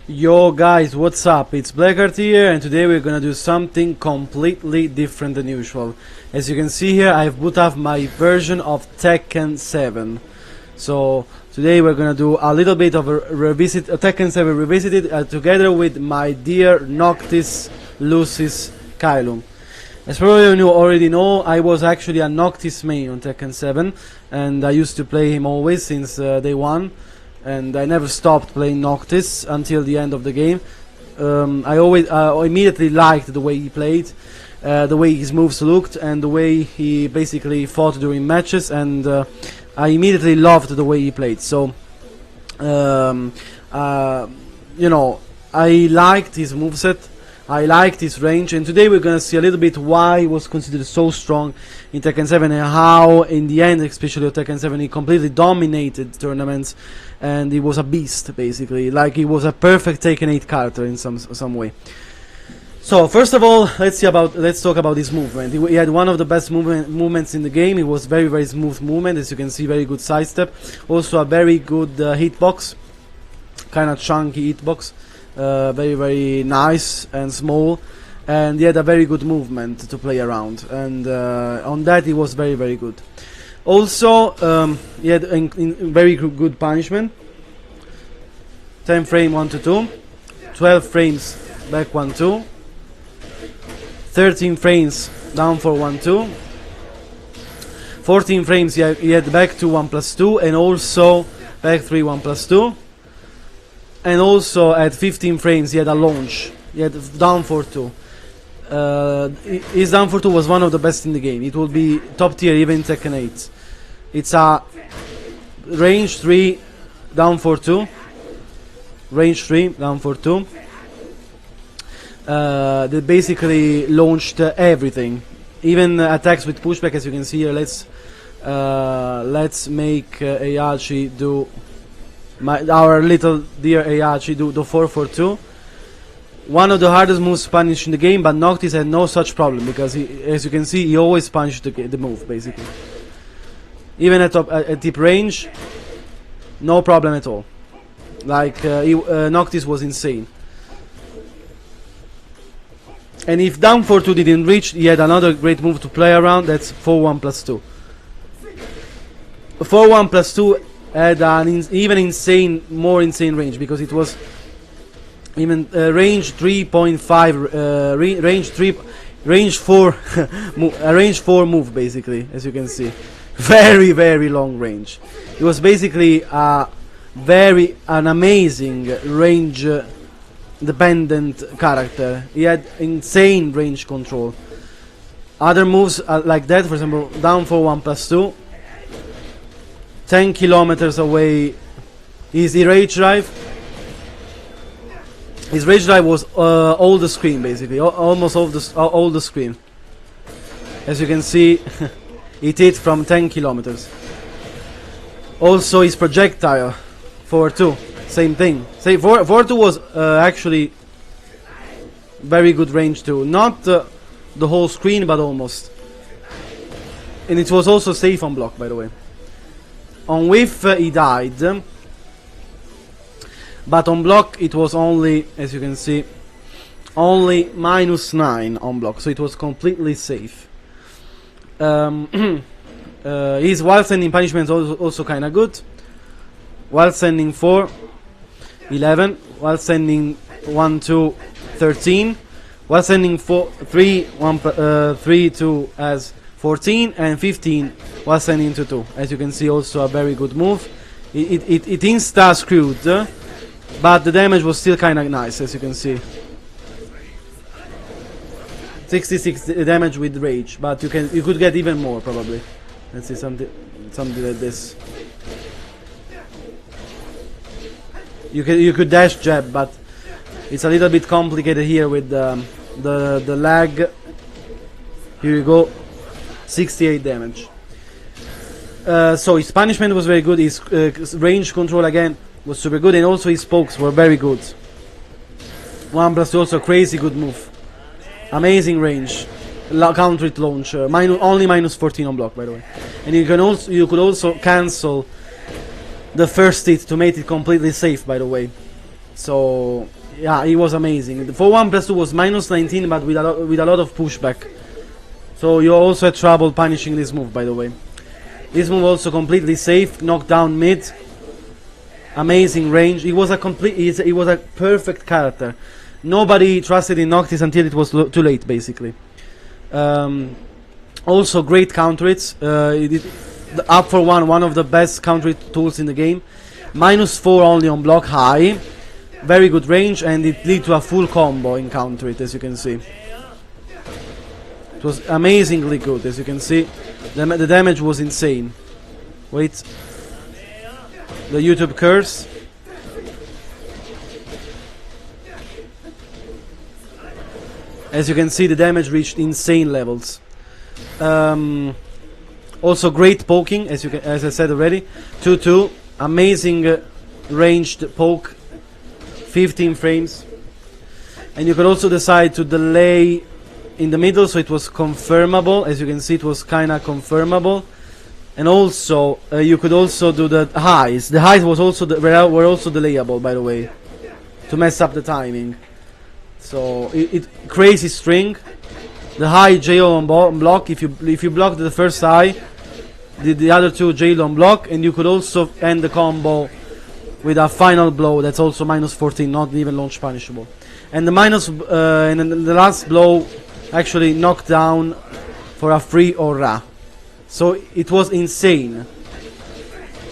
Yo guys, what's up? It's Blackheart here, and today we're gonna do something completely different than usual. As you can see here, I've boot up my version of Tekken 7. So today we're gonna do a little bit of a Tekken 7 revisited together with my dear Noctis Lucis Kylum. As probably you already know, I was actually a Noctis main on Tekken 7, and I used to play him always since day one. And I never stopped playing Noctis until the end of the game. I immediately liked the way he played, the way his moves looked, and the way he basically fought during matches, and I immediately loved the way he played. So, you know, I liked his moveset, I liked his range, and today we're gonna see a little bit why he was considered so strong in Tekken 7 and how, in the end, especially of Tekken 7, he completely dominated tournaments, and he was a beast, basically, like he was a perfect Tekken 8 character in some way. So first of all, let's talk about his movement. He had one of the best movements in the game. It was very smooth movement, as you can see, very good sidestep. Also a very good hitbox, kind of chunky hitbox. Very nice and small, and he had a very good movement to play around, and on that he was very good. Also, he had very good punishment. 10 frame 1 to 2, 12 frames back 1-2, 13 frames down for 1-2, 14 frames he had back to 1+2, and also back 3 1+2. And also at 15 frames he had a launch. He had down for 2. His down for 2 was one of the best in the game. It will be top tier even in Tekken 8. It's a range 3 down for 2. Range 3 down for 2. They basically launched everything. Even attacks with pushback, as you can see here. Let's make Heihachi do our little dear Heihachi do the 4-4-2. One of the hardest moves to punish in the game, but Noctis had no such problem because as you can see, he always punished the move basically. Even at deep range, no problem at all. Like Noctis was insane. And if down 4-2 didn't reach, he had another great move to play around. That's 4-1+2. 4-1+2 had an more insane range because it was even range 3.5 range 4 range 4 move basically, as you can see. Very long range. It was basically an amazing range dependent character. He had insane range control. Other moves like that, for example, down for 1+2, 10 kilometers away is the rage drive. His rage drive was all the screen basically, almost all the screen. As you can see, it hit from 10 kilometers. Also his projectile, 4-2, same thing. Say 4-2 was actually very good range too. Not the whole screen, but almost. And it was also safe on block, by the way. On whiff he died, but on block it was only, as you can see, only -9 on block, so it was completely safe. His while sending punishment is also kinda good. While sending 4, 11. While sending 1-2, 13. While sending 3, 2 as 14 and 15 while sending to 2. As you can see, also a very good move. It insta screwed, but the damage was still kind of nice, as you can see. 66 damage with rage, but you could get even more probably. Let's see something like this. You could dash jab, but it's a little bit complicated here with the lag. Here you go. 68 damage. So his punishment was very good. His range control again was super good, and also his pokes were very good. 1+2 also crazy good move. Amazing range. Counter it launch. Only -14 on block, by the way. And you could also cancel the first hit to make it completely safe, by the way. So yeah, he was amazing. The 4-1+2 was -19, but with a lot of pushback. So you also had trouble punishing this move, by the way. This move also completely safe, knocked down mid. Amazing range. He was a perfect character. Nobody trusted in Noctis until it was too late, basically. Also great counter hits. The up for one of the best counter hit tools in the game. -4 only on block high. Very good range, and it lead to a full combo in counter hit, as you can see. It was amazingly good, as you can see. The damage was insane. Wait. The YouTube curse. As you can see, the damage reached insane levels. Also great poking, as I said already. 2-2, amazing ranged poke, 15 frames. And you could also decide to delay in the middle, so it was confirmable. As you can see, it was kinda confirmable. And also, you could also do the highs. The highs was also were also delayable, by the way, to mess up the timing. So crazy string. The high JO on block. If you blocked the first high, the other two JO on block, and you could also end the combo with a final blow. That's also -14, not even launch punishable. And the and then the last blow actually knocked down for a free aura. So it was insane.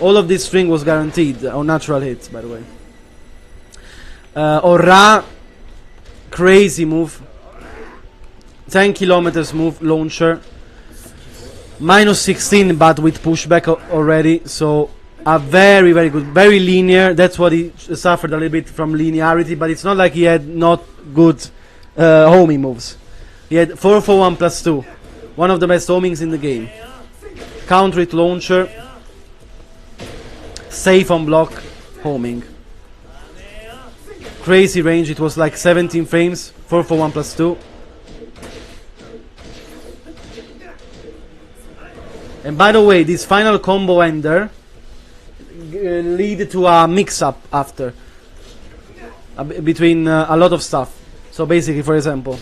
All of this string was guaranteed on natural hits, by the way. Aura, crazy move. 10 kilometers move, launcher. -16, but with pushback already. So a very, very good, very linear. That's what he suffered a little bit from linearity, but it's not like he had not good homing moves. He had 4-4-1+2. One of the best homings in the game. Counter hit launcher. Safe on block, homing. Crazy range, it was like 17 frames, 4-4-1+2. And by the way, this final combo ender lead to a mix-up after. Between a lot of stuff. So basically, for example,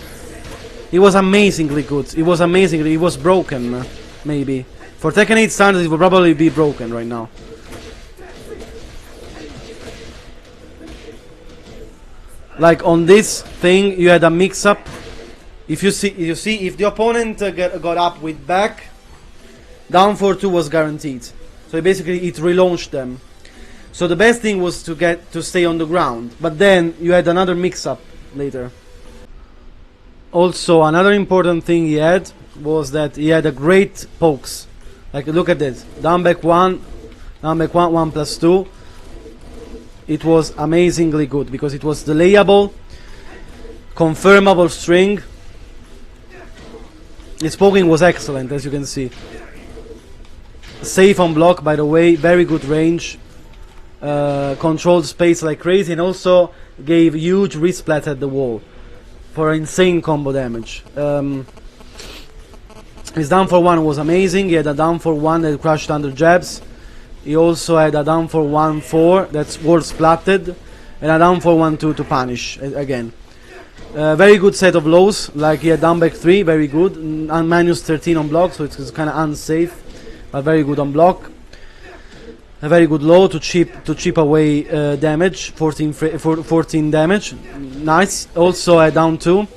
it was amazingly good. It was broken, maybe. For Tekken 8 standards, it would probably be broken right now. Like on this thing, you had a mix-up. If you see, if the opponent got up with back, down for 2 was guaranteed. So basically, it relaunched them. So the best thing was to stay on the ground. But then you had another mix-up later. Also, another important thing he had was that he had a great pokes. Like, look at this. Down back 1, 1+2. It was amazingly good because it was delayable, confirmable string. His poking was excellent, as you can see. Safe on block, by the way, very good range. Controlled space like crazy, and also gave huge resplat at the wall for insane combo damage. His down for 1 was amazing. He had a down for 1 that crushed under jabs. He also had a down for 1-4 that's wall splatted, and a down for 1-2 to punish again. Very good set of lows, like he had down back 3, very good, and -13 on block, so it's kind of unsafe, but very good on block. A very good low to chip away damage, 14 damage, nice. Also a down 2.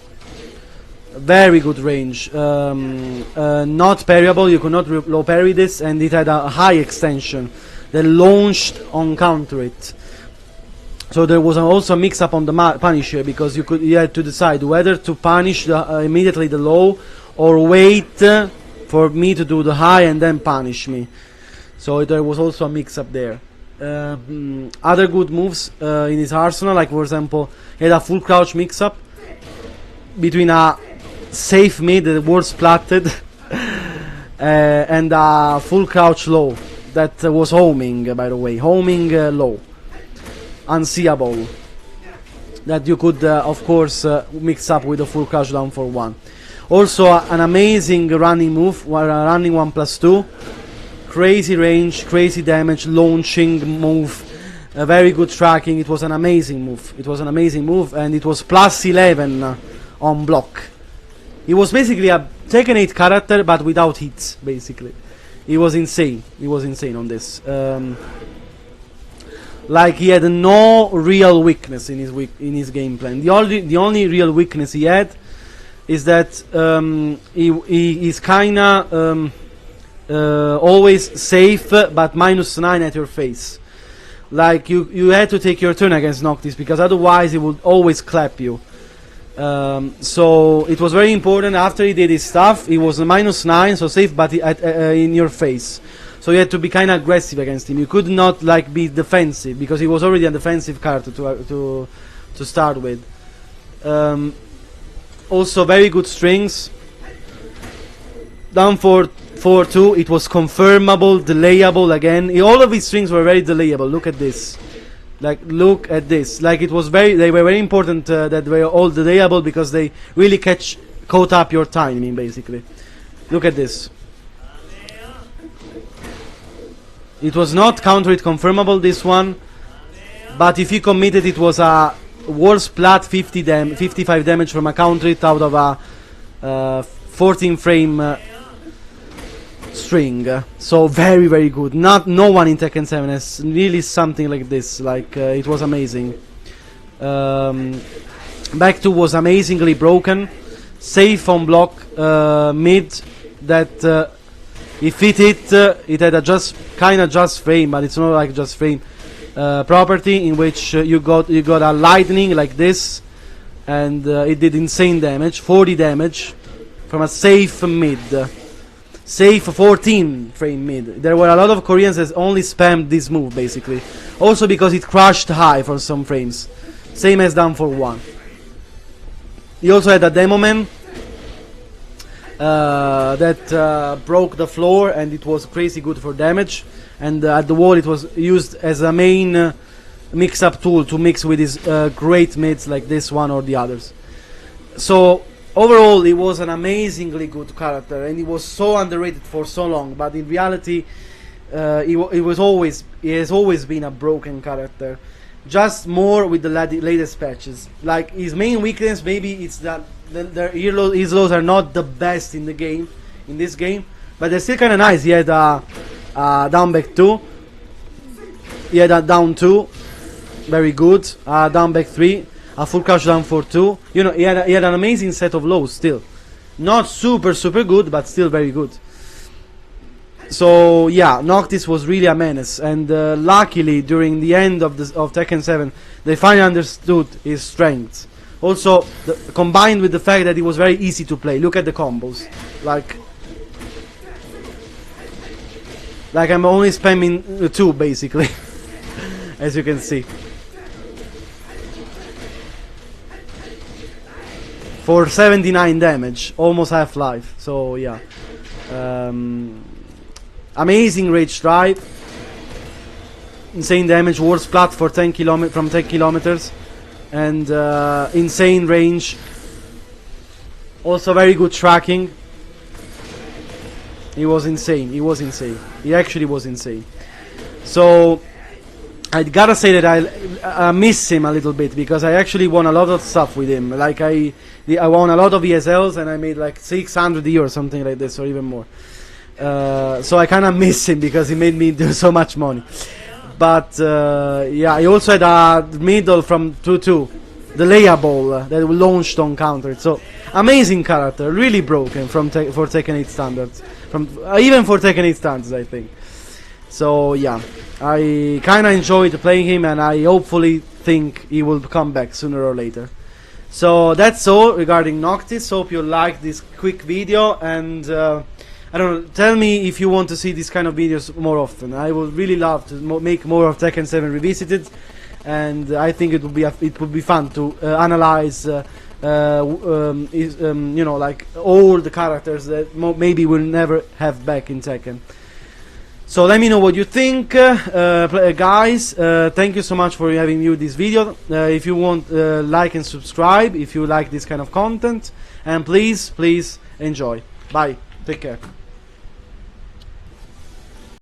Very good range, not parryable, you could not low parry this, and it had a high extension that launched on counter it. So there was also a mix up on the punisher, because you had to decide whether to punish immediately the low or wait for me to do the high and then punish me. So there was also a mix up there. Other good moves in his arsenal, like for example, he had a full crouch mix up between a safe mid that was splatted and a full crouch low that was homing, by the way, homing low, unseeable, that you could of course mix up with a full crouch down for 1. Also an amazing running move, running 1+2, crazy range, crazy damage, launching move, a very good tracking. It was an amazing move. It was an amazing move, and it was plus 11 on block. He was basically a Tekken 8 character, but without hits, basically. He was insane. He was insane on this. Like, he had no real weakness in his game plan. The only real weakness he had is that he is kinda always safe, but -9 at your face. Like, you had to take your turn against Noctis, because otherwise he would always clap you. So it was very important. After he did his stuff, he was a -9, so safe, but in your face. So you had to be kind of aggressive against him. You could not like be defensive, because he was already a defensive character to start with. Also very good strings. Down for 4-2. It was confirmable, delayable again. All of his strings were very delayable. Look at this. Like, look at this. Like, it was they were very important that they were all delayable, because they really caught up your timing, basically. Look at this. It was not counter hit confirmable, this one, but if you committed, it was a war splat 55 damage from a counter hit out of a 14 frame string. So very, very good. No one in Tekken 7 has really something like this. Like, it was amazing. Back 2 was amazingly broken, safe on block, mid, that if it hit, it had a just frame, but it's not like just frame property, in which you got a lightning like this, and it did insane damage, 40 damage from a safe mid. Safe 14 frame mid. There were a lot of Koreans that only spammed this move, basically. Also because it crashed high for some frames. Same as down for 1. He also had a demo man that broke the floor, and it was crazy good for damage. And at the wall it was used as a main mix-up tool to mix with his great mids like this one or the others. So overall, he was an amazingly good character, and he was so underrated for so long. But in reality, he has always been a broken character, just more with the latest patches. Like, his main weakness, maybe it's that his lows are not the best in the game, in this game, but they're still kind of nice. He had a down back 2, he had a down 2, very good, down back 3. A full crouch down for 2. You know, he had an amazing set of lows still. Not super good, but still very good. So yeah, Noctis was really a menace, and luckily during the end of Tekken 7, they finally understood his strengths. Also, combined with the fact that it was very easy to play. Look at the combos. Like I'm only spamming 2 basically, as you can see. For 79 damage, almost half-life. So yeah, amazing rage drive, insane damage, war splat for 10 from 10 kilometers, and insane range. Also very good tracking. He was insane. He was insane. He actually was insane. So I gotta say that I miss him a little bit, because I actually won a lot of stuff with him. Like, I won a lot of ESLs, and I made like 600 E or something like this, or even more. So I kind of miss him, because he made me do so much money. But yeah, he also had a middle from 2-2, the layable that launched on counter. So amazing character, really broken for Tekken 8 standards, even for Tekken 8 standards, I think. So yeah, I kinda enjoyed playing him, and I hopefully think he will come back sooner or later. So that's all regarding Noctis. Hope you liked this quick video, and I don't know, tell me if you want to see this kind of videos more often. I would really love to make more of Tekken 7 Revisited, and I think it would be fun to analyze you know, like all the characters that maybe we'll never have back in Tekken. So let me know what you think, guys. Thank you so much for having viewed this video. If you want, like and subscribe if you like this kind of content, and please enjoy. Bye, take care.